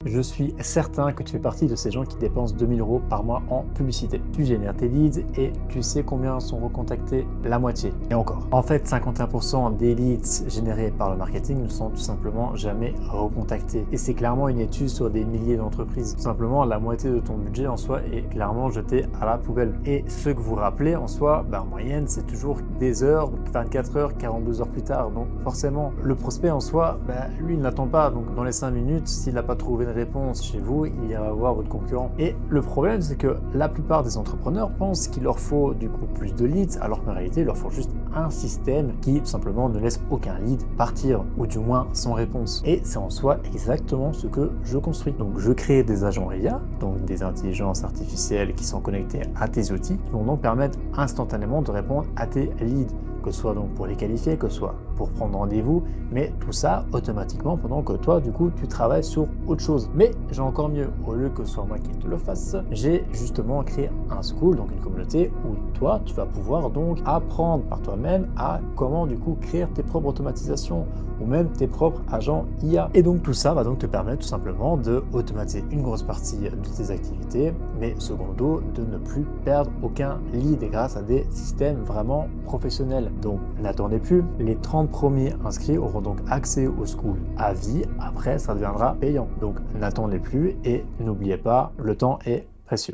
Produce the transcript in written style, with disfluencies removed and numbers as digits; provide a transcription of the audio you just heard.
Je suis certain que tu fais partie de ces gens qui dépensent 2000 € par mois en publicité. Tu génères tes leads et tu sais combien sont recontactés? La moitié. Et encore. En fait, 51% des leads générés par le marketing ne sont tout simplement jamais recontactés. Et c'est clairement une étude sur des milliers d'entreprises. Tout simplement, la moitié de ton budget en soi est clairement jeté à la poubelle. Et ce que vous rappelez en soi, en moyenne, c'est toujours des heures, 24 heures, 42 heures plus tard. Donc forcément, le prospect en soi, lui, il n'attend pas. Donc dans les 5 minutes, s'il n'a pas trouvé une réponse chez vous, il ira voir votre concurrent. Et le problème, c'est que la plupart des entrepreneurs pensent qu'il leur faut du coup plus de leads, alors qu'en réalité, il leur faut juste un système qui tout simplement ne laisse aucun lead partir, ou du moins sans réponse. Et c'est en soi exactement ce que je construis. Donc je crée des agents IA, donc des intelligences artificielles qui sont connectées à tes outils, qui vont donc permettre instantanément de répondre à tes leads, que ce soit donc pour les qualifier, que ce soit pour prendre rendez-vous, mais tout ça automatiquement pendant que toi, du coup, tu travailles sur autre chose. Mais j'ai encore mieux, au lieu que ce soit moi qui te le fasse, j'ai justement créé un school, donc une communauté où toi, tu vas pouvoir donc apprendre par toi-même à comment du coup créer tes propres automatisations ou même tes propres agents IA. Et donc tout ça va donc te permettre tout simplement de automatiser une grosse partie de tes activités, mais secondo, de ne plus perdre aucun lead grâce à des systèmes vraiment professionnels. Donc n'attendez plus, les 30 premiers inscrits auront donc accès au school à vie, après ça deviendra payant. Donc n'attendez plus et n'oubliez pas, le temps est précieux.